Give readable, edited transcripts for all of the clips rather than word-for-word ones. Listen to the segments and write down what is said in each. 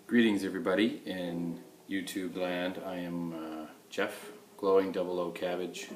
Greetings everybody in YouTube land. I am Jeff, Glowing 00 Cabbage.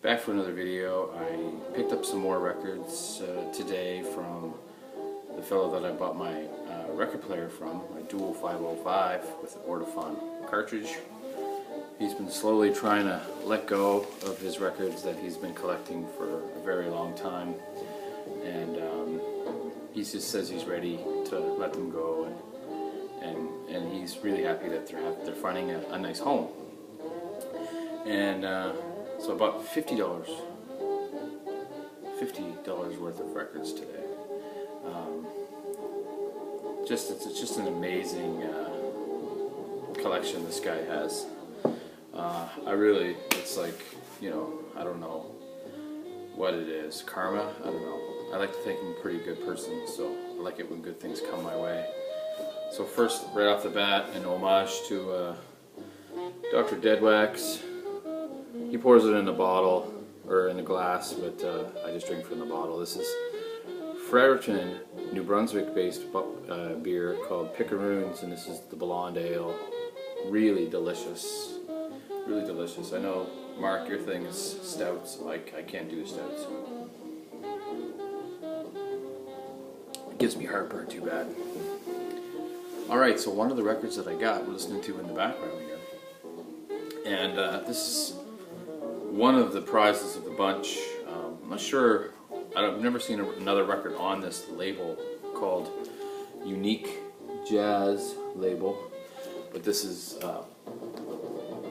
Back for another video. I picked up some more records today from the fellow that I bought my record player from, my Dual 505 with an Ortofon cartridge. He's been slowly trying to let go of his records that he's been collecting for a very long time, and he just says he's ready to let them go, and he's really happy that they're finding a nice home. And so about $50 worth of records today. It's just an amazing collection this guy has. It's like, you know, I don't know what it is, karma, I don't know. I like to think I'm a pretty good person, so I like it when good things come my way. So first, right off the bat, an homage to Dr. Deadwax. He pours it in a bottle, or in a glass, but I just drink from the bottle. This is Fredericton, New Brunswick-based beer called Picaroons, and this is the Blonde Ale. Really delicious. Really delicious. I know, Mark, your thing is stouts. I can't do stouts. It gives me heartburn too bad. Alright, so one of the records that I got, we're listening to in the background here. And this is one of the prizes of the bunch. I'm not sure, I've never seen another record on this label called Unique Jazz label. But this is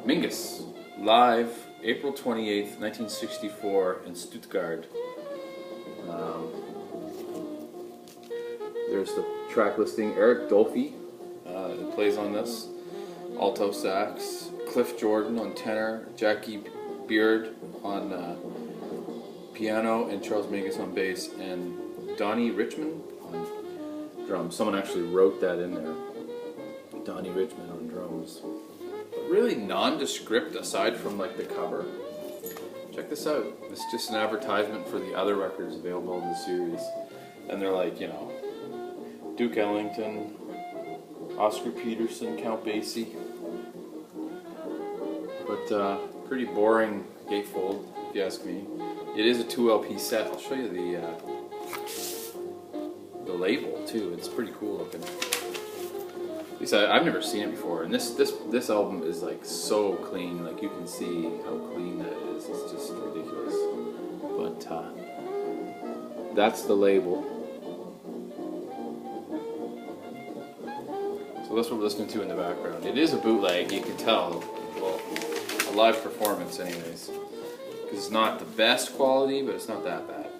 Mingus, live April 28th, 1964 in Stuttgart. There's the track listing. Eric Dolphy plays on this, alto sax. Cliff Jordan on tenor, Jackie Beard on piano, and Charles Mingus on bass, and Donnie Richmond on drums. Someone actually wrote that in there. Donnie Richmond on drums. But really nondescript aside from like the cover. Check this out. It's just an advertisement for the other records available in the series. And they're like, you know, Duke Ellington, Oscar Peterson, Count Basie. But pretty boring gatefold, if you ask me. It is a 2 LP set. I'll show you the label too. It's pretty cool looking. At least I've never seen it before. And this album is like so clean. Like you can see how clean that is. It's just ridiculous. But that's the label. So that's what we're listening to in the background. It is a bootleg, you can tell. Well, a live performance anyways. Because it's not the best quality, but it's not that bad.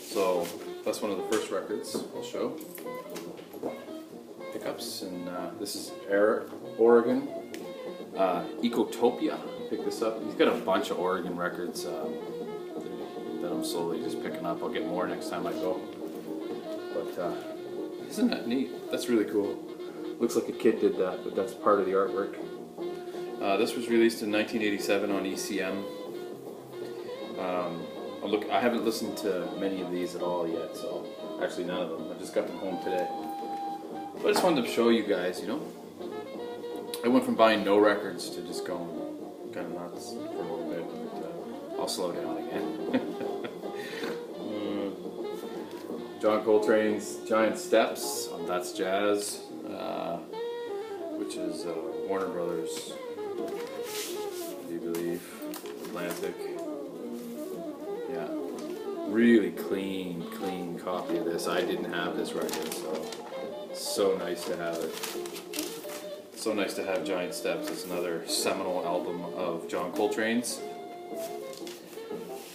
So that's one of the first records I'll show. Pickups, and this is Oregon, Ecotopia. Pick this up. He's got a bunch of Oregon records that I'm slowly just picking up. I'll get more next time I go. But isn't that neat? That's really cool. Looks like a kid did that, but that's part of the artwork. This was released in 1987 on ECM. I haven't listened to many of these at all yet, so actually none of them. I just got them home today. But I just wanted to show you guys, you know. I went from buying no records to just going kind of nuts for a little bit, but I'll slow down again. John Coltrane's Giant Steps on That's Jazz, which is Warner Brothers, do you believe, Atlantic. Yeah, really clean copy of this. I didn't have this record, so nice to have it. So nice to have Giant Steps. It's another seminal album of John Coltrane's.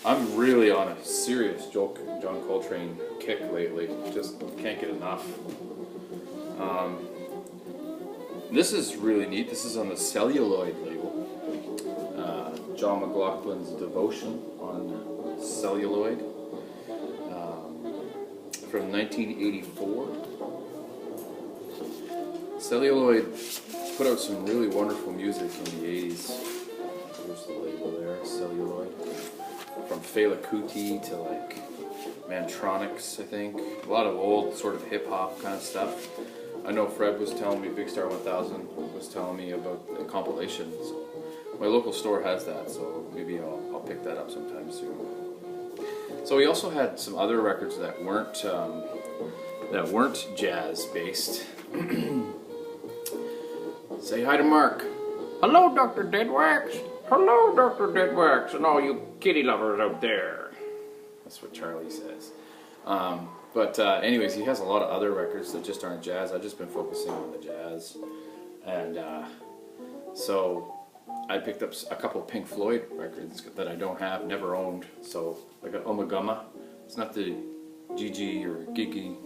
I'm really on a serious John Coltrane kick lately. Just can't get enough. This is really neat. This is on the Celluloid label. John McLaughlin's Devotion on Celluloid from 1984. Celluloid put out some really wonderful music in the 80s. There's the label there, Celluloid. From Fela Kuti to like Mantronics, I think. A lot of old sort of hip hop kind of stuff. I know Fred was telling me, Big Star 1000 was telling me about the compilation. So my local store has that, so maybe I'll pick that up sometime soon. So we also had some other records that weren't jazz based. Say hi to Mark. Hello, Dr. Deadwax. Hello, Dr. Deadwax, and all you kitty lovers out there. That's what Charlie says. Anyways, he has a lot of other records that just aren't jazz. I've just been focusing on the jazz. And so I picked up a couple Pink Floyd records that I don't have, never owned. So I got Omagama. It's not the Gigi or Gigi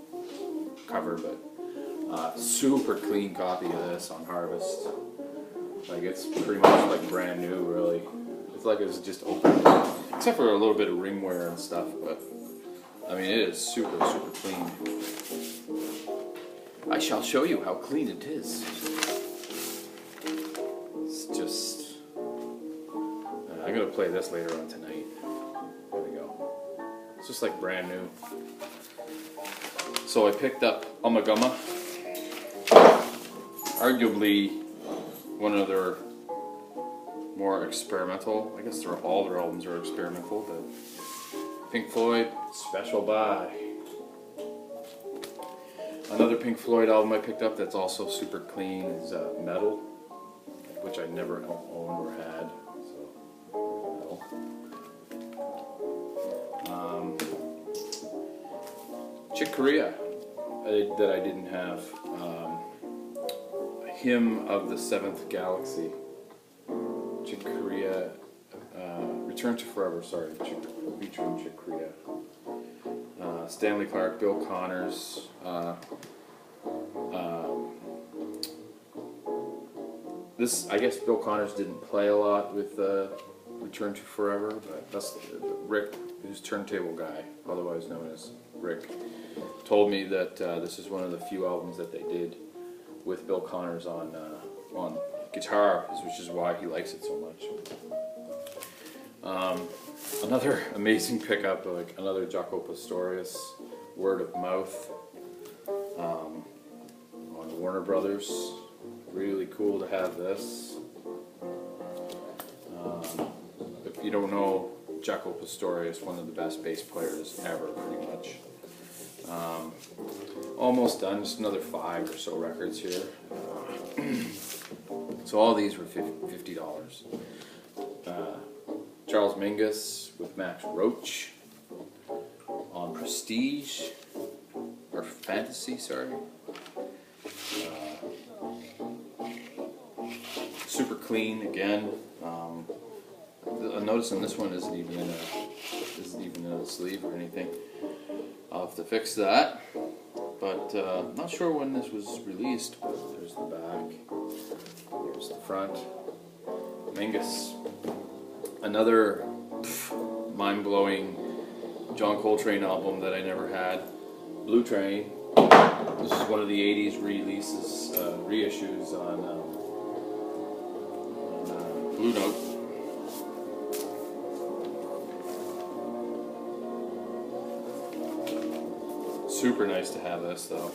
cover, but super clean copy of this on Harvest. Like, it's pretty much like brand new, really. It's like it was just open, except for a little bit of ring wear and stuff, but I mean, it is super, super clean. I shall show you how clean it is. It's just, I'm gonna play this later on tonight. There we go. It's just like brand new. So I picked up Omagama, arguably one of their more experimental, I guess all their albums are experimental, but Pink Floyd, Special By. Another Pink Floyd album I picked up that's also super clean is Metal, which I never owned or had, so Metal. Chick Corea that I didn't have. Hymn of the Seventh Galaxy. Chick Corea, Return to Forever, sorry, featuring Chick Corea. Stanley Clarke, Bill Connors. This, I guess Bill Connors didn't play a lot with Return to Forever, but that's Rick, who's Turntable guy, otherwise known as Rick, told me that this is one of the few albums that they did with Bill Connors on guitar, which is why he likes it so much. Another amazing pickup, like another Jaco Pastorius, Word of Mouth, on Warner Brothers. Really cool to have this. If you don't know Jaco Pastorius, one of the best bass players ever, pretty much. Almost done, just another 5 or so records here. So all these were $50. Charles Mingus with Max Roach on Prestige, or Fantasy, sorry. Super clean again. I'm noticing this one isn't even in a sleeve or anything. I'll have to fix that. But not sure when this was released, but there's the back, there's the front. Mingus, another mind-blowing John Coltrane album that I never had, Blue Train. This is one of the 80s releases, reissues on Blue Note. Super nice to have this, though.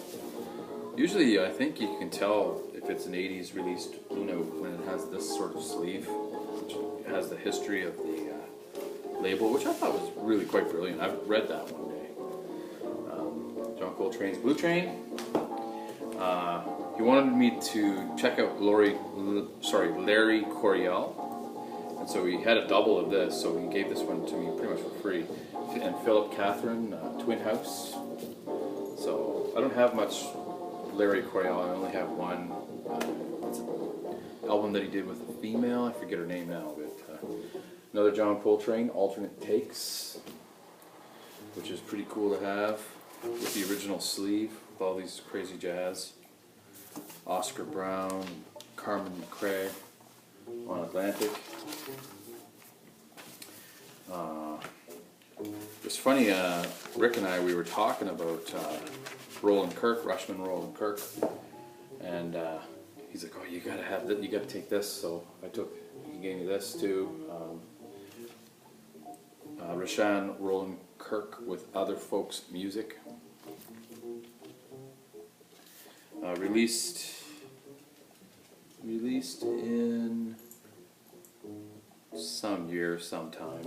Usually I think you can tell if it's an 80s released Blue Note when it has this sort of sleeve, which has the history of the label, which I thought was really quite brilliant. I've read that one day. John Coltrane's Blue Train. He wanted me to check out Larry Coryell, and so he had a double of this, so he gave this one to me pretty much for free. And Philip Catherine, Twin House. So I don't have much Larry Coryell. I only have one. It's an album that he did with a female. I forget her name now, but another John Coltrane, Alternate Takes, which is pretty cool to have with the original sleeve with all these crazy jazz. Oscar Brown, Carmen McRae on Atlantic. It's funny, Rick and I, we were talking about Roland Kirk, Rushman Roland Kirk, and he's like, "Oh, you gotta have that. You gotta take this." So he gave me this too. Rashan Roland Kirk with Other Folks Music. Released in some year, sometime.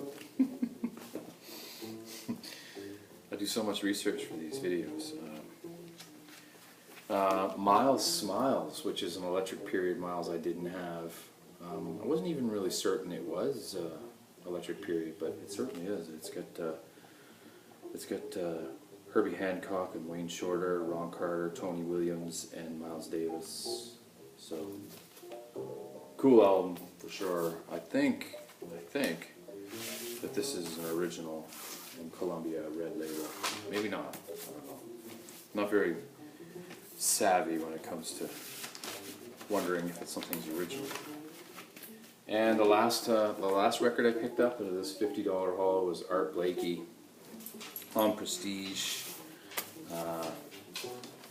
I do so much research for these videos. Miles Smiles, which is an electric period Miles I didn't have. I wasn't even really certain it was electric period, but it certainly is. It's got Herbie Hancock and Wayne Shorter, Ron Carter, Tony Williams, and Miles Davis. So cool album for sure. I think that this is an original in Columbia Red Label. Maybe not. I don't know. I'm not very savvy when it comes to wondering if it's something's original. And the last record I picked up out of this $50 haul was Art Blakey on Prestige.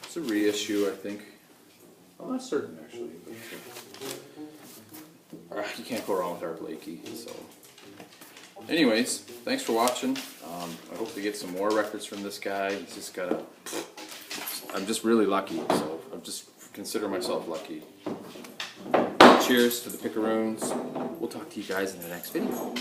It's a reissue, I think. I'm not certain actually. But, you can't go wrong with Art Blakey. So, anyways, thanks for watching. I hope to get some more records from this guy. He's just got a. I'm just really lucky, so I'm just consider myself lucky. Cheers to the Pickaroons. We'll talk to you guys in the next video.